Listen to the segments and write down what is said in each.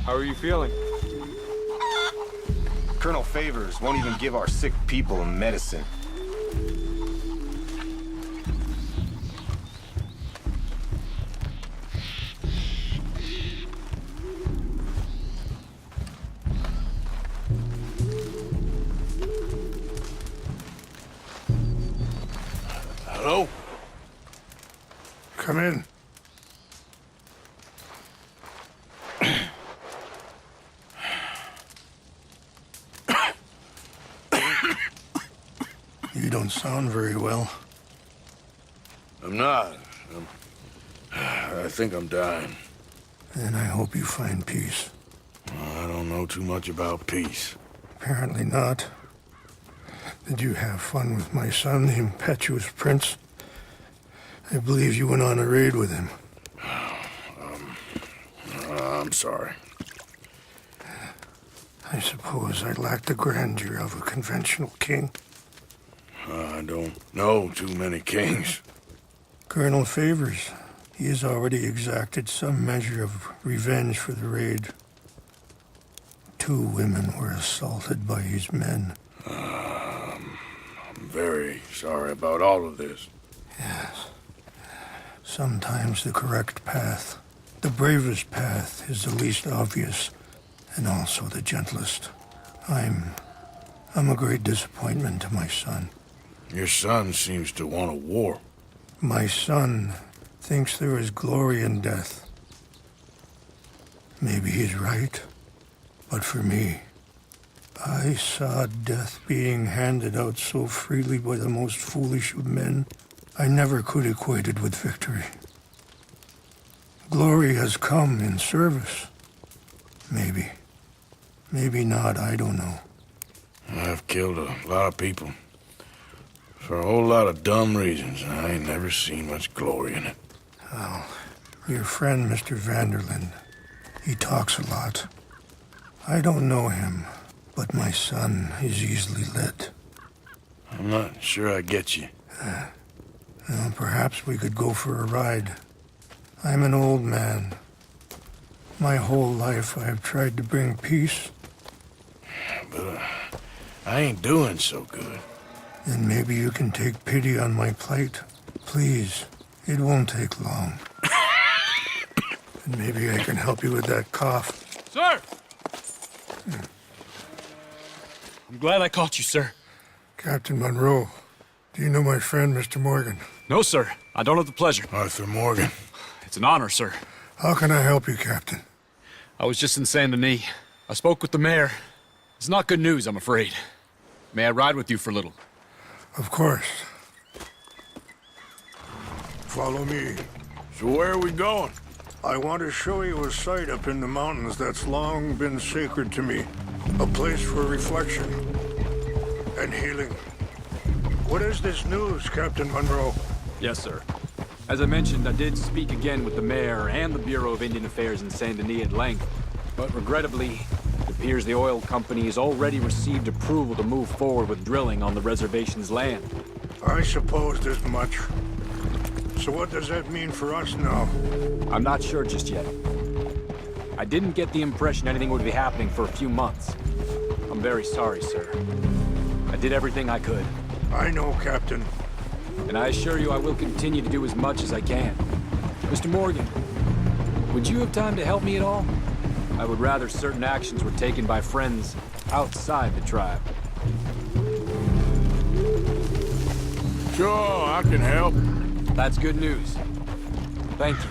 How are you feeling? Colonel Favors won't even give our sick people medicine. Hello? Come in. You don't sound very well. I'm not. I think I'm dying. And I hope you find peace. I don't know too much about peace. Apparently not. Did you have fun with my son, the impetuous prince? I believe you went on a raid with him. I'm sorry. I suppose I lack the grandeur of a conventional king. I don't know too many kings. Colonel Favors, he has already exacted some measure of revenge for the raid. 2 women were assaulted by his men. I'm very sorry about all of this. Yes. Sometimes the correct path, the bravest path, is the least obvious, and also the gentlest. I'm a great disappointment to my son. Your son seems to want a war. My son thinks there is glory in death. Maybe he's right, but for me, I saw death being handed out so freely by the most foolish of men. I never could equate it with victory. Glory has come in service. Maybe. Maybe not, I don't know. I've killed a lot of people. For a whole lot of dumb reasons, and I ain't never seen much glory in it. Well, your friend, Mr. Vanderlyn, he talks a lot. I don't know him, but my son is easily led. I'm not sure I get you. Well, perhaps we could go for a ride. I'm an old man. My whole life I have tried to bring peace. But I ain't doing so good. Then maybe you can take pity on my plight. Please, it won't take long. And maybe I can help you with that cough. Sir! I'm glad I caught you, sir. Captain Monroe, do you know my friend, Mr. Morgan? No, sir. I don't have the pleasure. Arthur Morgan. It's an honor, sir. How can I help you, Captain? I was just in Saint Denis. I spoke with the mayor. It's not good news, I'm afraid. May I ride with you for a little? Of course. Follow me. So where are we going? I want to show you a site up in the mountains that's long been sacred to me. A place for reflection and healing. What is this news, Captain Monroe? Yes, sir. As I mentioned, I did speak again with the mayor and the Bureau of Indian Affairs in Saint Denis at length, but regrettably, it appears the oil company has already received approval to move forward with drilling on the reservation's land. I supposed as much. So what does that mean for us now? I'm not sure just yet. I didn't get the impression anything would be happening for a few months. I'm very sorry, sir. I did everything I could. I know, Captain. And I assure you I will continue to do as much as I can. Mr. Morgan, would you have time to help me at all? I would rather certain actions were taken by friends outside the tribe. Sure, I can help. That's good news. Thank you.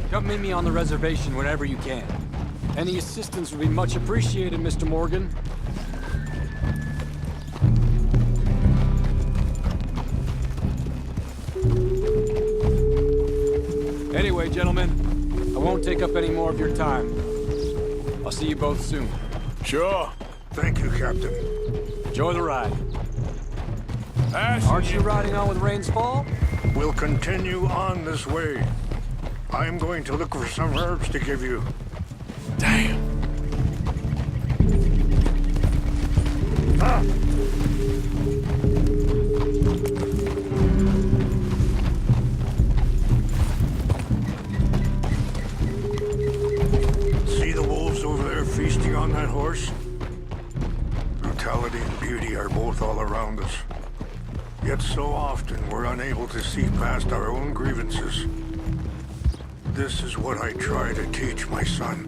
Come meet me on the reservation whenever you can. Any assistance would be much appreciated, Mr. Morgan. Anyway, gentlemen, I won't take up any more of your time. I'll see you both soon. Sure. Thank you, Captain. Enjoy the ride. Ash, Aren't you riding on with Rains Fall? We'll continue on this way. I'm going to look for some herbs to give you. Damn. Ah! See the wolf? Yet so often we're unable to see past our own grievances. This is what I try to teach my son.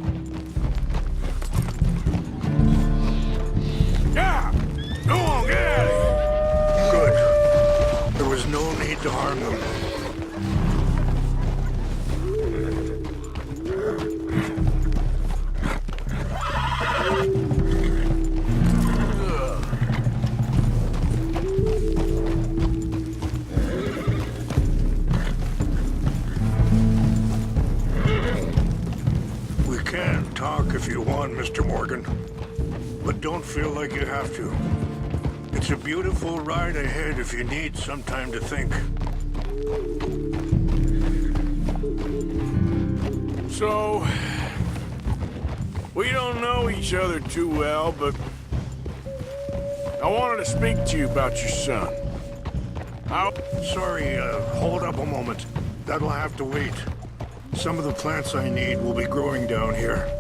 Yeah! Go on, get out of here! Good. There was no need to harm them. We can talk if you want, Mr. Morgan. But don't feel like you have to. It's a beautiful ride ahead if you need some time to think. So, we don't know each other too well, but I wanted to speak to you about your son. Sorry, hold up a moment. That'll have to wait. Some of the plants I need will be growing down here.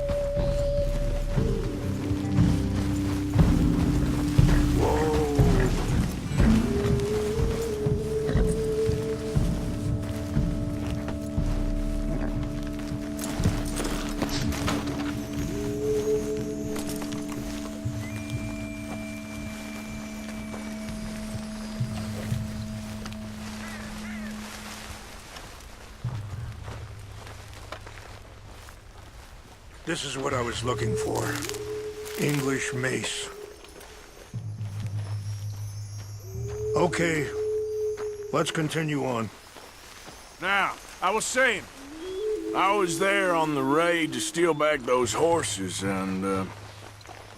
This is what I was looking for. English mace. Okay, let's continue on. Now, I was saying, I was there on the raid to steal back those horses, and,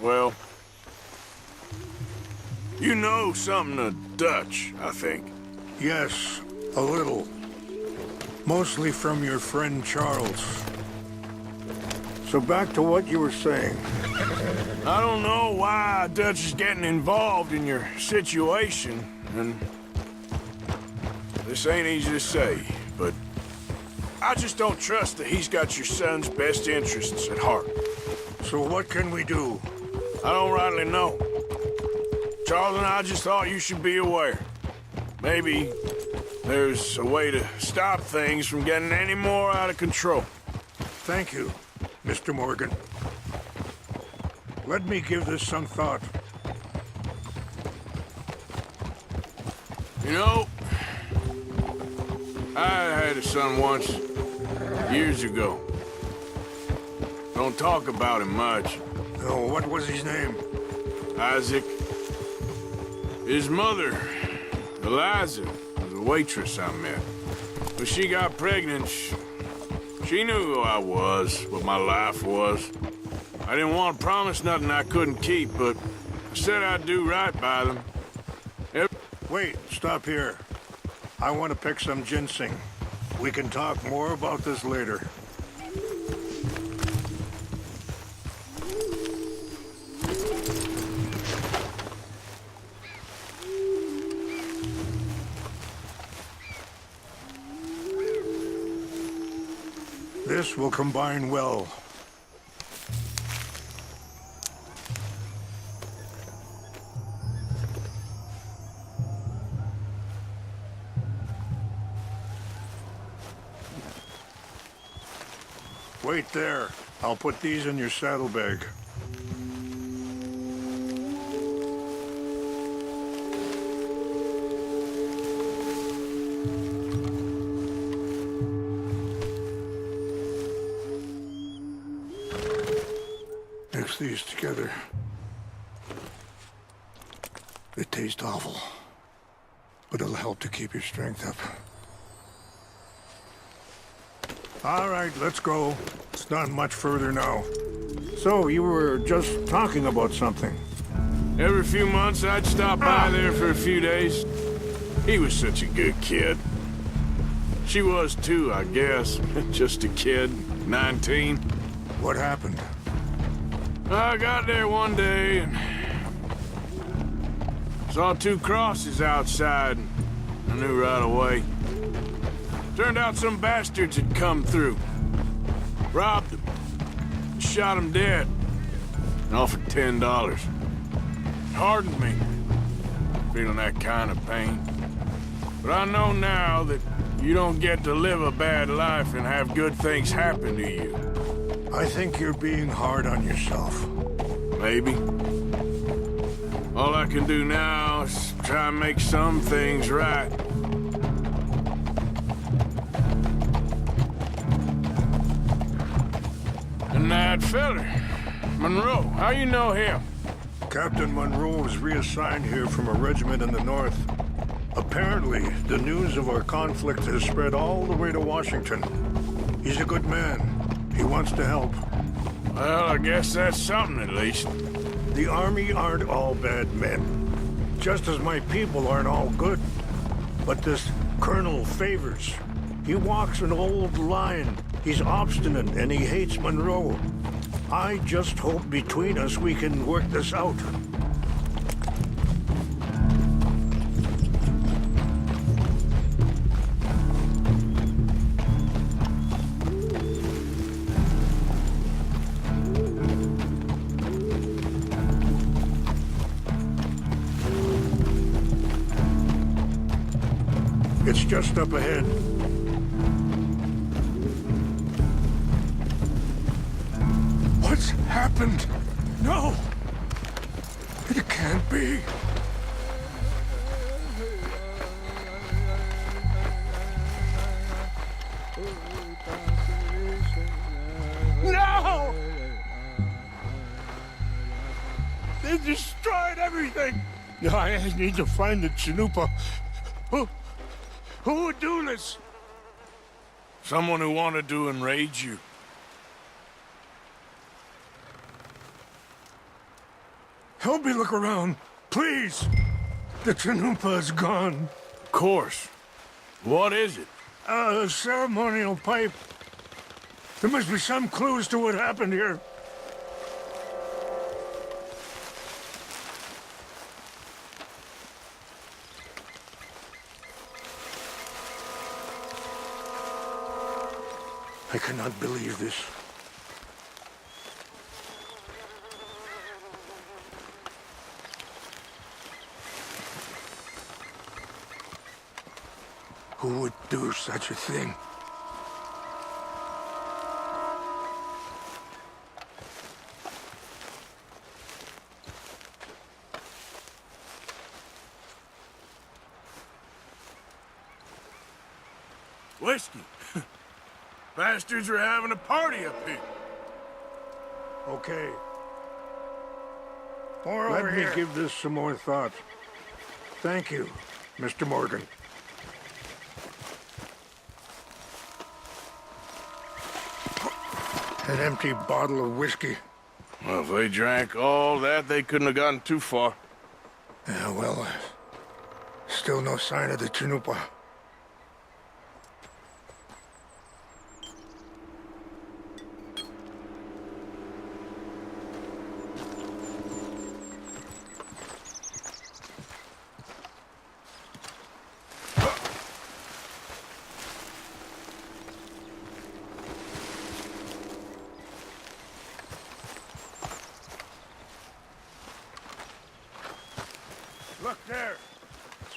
well, you know something of Dutch, I think. Yes, a little. Mostly from your friend Charles. So back to what you were saying. I don't know why Dutch is getting involved in your situation, and this ain't easy to say, but I just don't trust that he's got your son's best interests at heart. So what can we do? I don't rightly know. Charles and I just thought you should be aware. Maybe there's a way to stop things from getting any more out of control. Thank you, Mr. Morgan. Let me give this some thought. You know, I had a son once, years ago. Don't talk about him much. Oh, what was his name? Isaac. His mother, Eliza, was a waitress I met. When she got pregnant, she knew who I was, what my life was. I didn't want to promise nothing I couldn't keep, but I said I'd do right by them. Wait, stop here. I want to pick some ginseng. We can talk more about this later. This will combine well. Wait there. I'll put these in your saddlebag. Mix these together. They taste awful, but it'll help to keep your strength up. All right, let's go. It's not much further now. So, you were just talking about something. Every few months, I'd stop by there for a few days. He was such a good kid. She was too, I guess. Just a kid, 19. What happened? I got there one day and saw two crosses outside. I knew right away. Turned out some bastards had come through. Robbed them. Shot them dead. And offered $10. Hardened me. feeling that kind of pain. But I know now that you don't get to live a bad life and have good things happen to you. I think you're being hard on yourself. Maybe. All I can do now is try and make some things right. And that feller, Monroe, how you know him? Captain Monroe was reassigned here from a regiment in the north. Apparently, the news of our conflict has spread all the way to Washington. He's a good man. He wants to help. Well, I guess that's something at least. The Army aren't all bad men. Just as my people aren't all good. But this Colonel Favors, he walks an old line. He's obstinate and he hates Monroe. I just hope between us we can work this out. It's just up ahead. What's happened? No! It can't be. No! They destroyed everything! I need to find the Chanupa. Who would do this? Someone who wanted to enrage you. Help me look around, please. The Chanupa is gone. Of course. What is it? A ceremonial pipe. There must be some clues to what happened here. I cannot believe this. Who would do such a thing? Whiskey. Bastards are having a party up here. Okay. Let me give this some more thought. Thank you, Mr. Morgan. An empty bottle of whiskey. Well, if they drank all that, they couldn't have gotten too far. Yeah, well, still no sign of the Chanupa. Look there!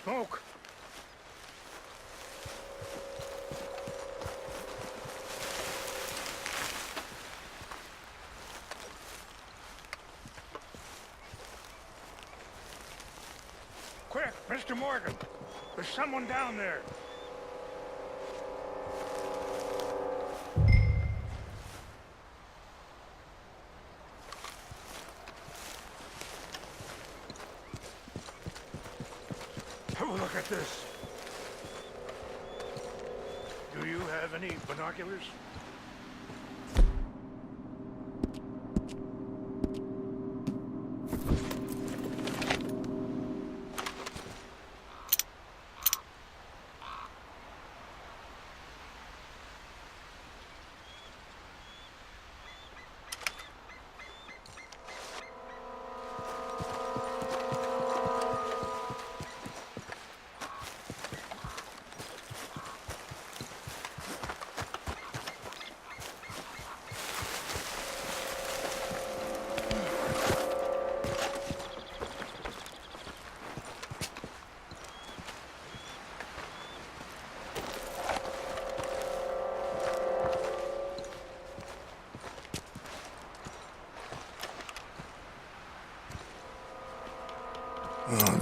Smoke! Quick, Mr. Morgan! There's someone down there! Have a look at this. Do you have any binoculars?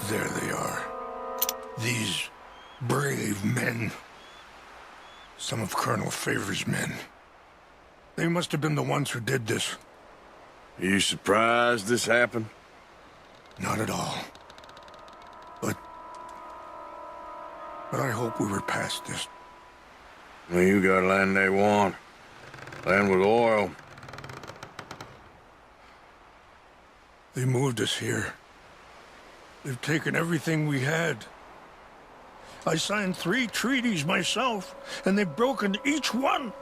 There they are. These brave men. Some of Colonel Favor's men. They must have been the ones who did this. Are you surprised this happened? Not at all. But I hope we were past this. Well, you got land they want. Land with oil. They moved us here. They've taken everything we had. I signed 3 treaties myself, and they've broken each one.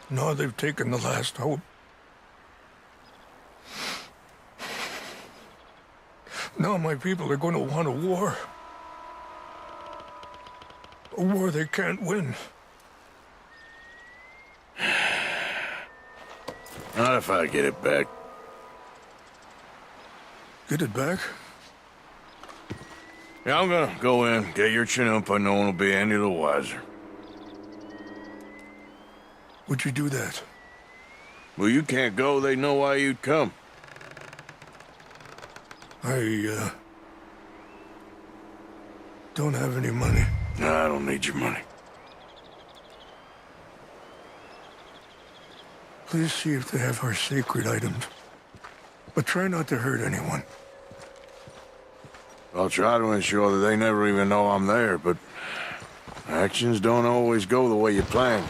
Now they've taken the last hope. Now my people are going to want a war. A war they can't win. Not if I get it back. Get it back? Yeah, I'm gonna go in, get your Chinook, but no one will be any the wiser. Would you do that? Well, you can't go, they know why you'd come. I don't have any money. No, I don't need your money. Please see if they have our sacred items. But try not to hurt anyone. I'll try to ensure that they never even know I'm there, but actions don't always go the way you plan.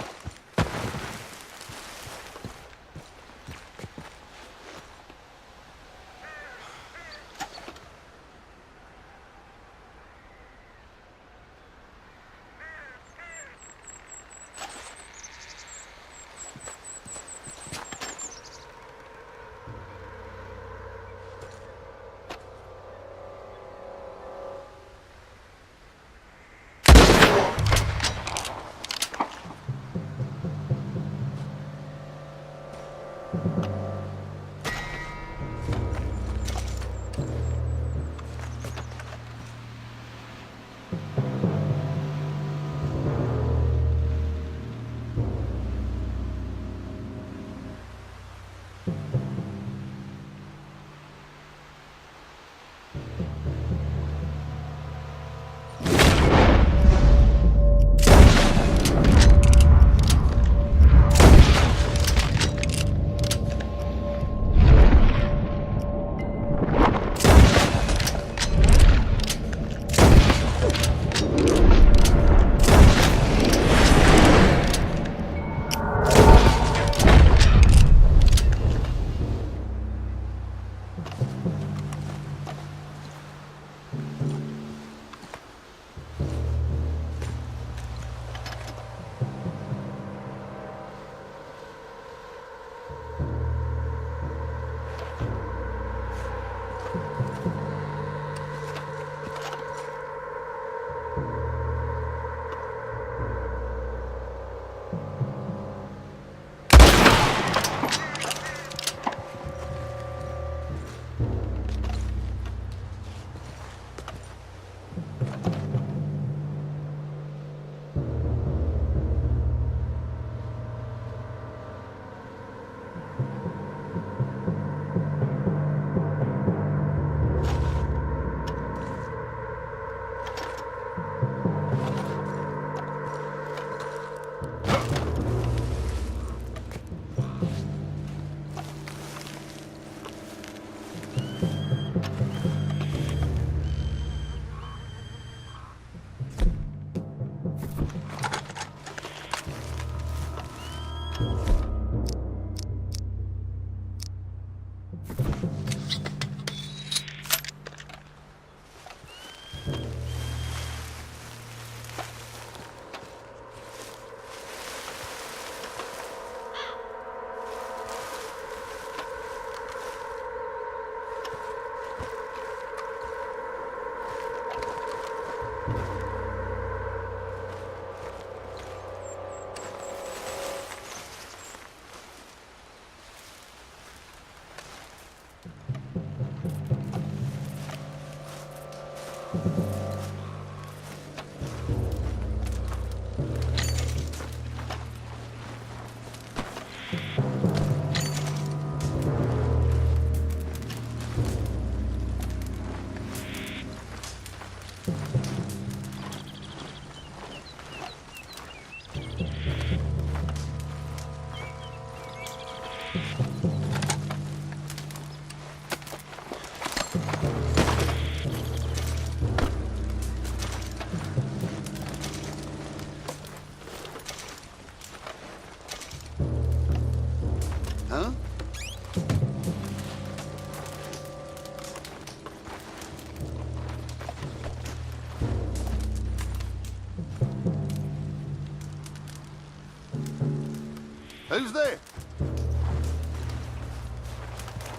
Who's there?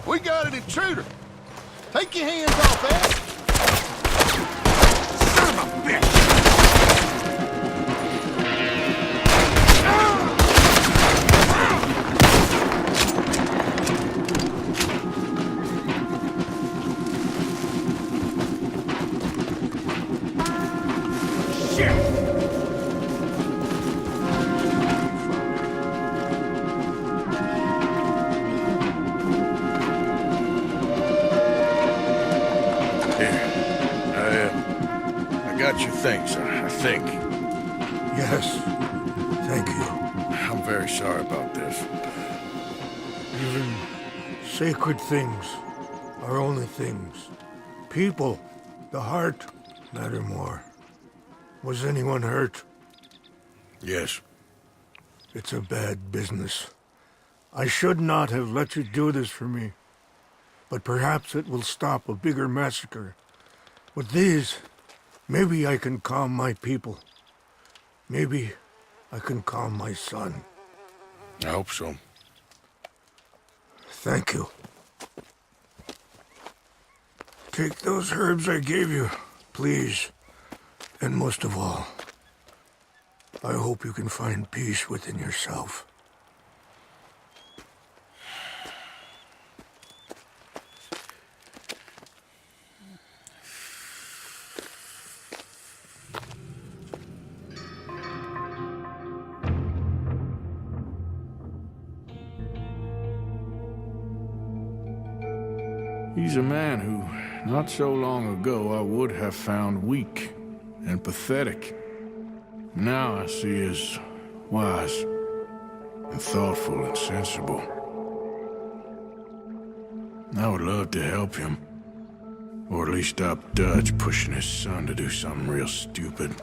We got an intruder. Take your hands off that. Son of a bitch! Got your things, I think. Yes, thank you. I'm very sorry about this. Even sacred things are only things. People, the heart, matter more. Was anyone hurt? Yes. It's a bad business. I should not have let you do this for me. But perhaps it will stop a bigger massacre. With these, maybe I can calm my people. Maybe I can calm my son. I hope so. Thank you. Take those herbs I gave you, please. And most of all, I hope you can find peace within yourself. He's a man who, not so long ago, I would have found weak and pathetic. Now I see as wise and thoughtful and sensible. I would love to help him. Or at least stop Dutch pushing his son to do something real stupid.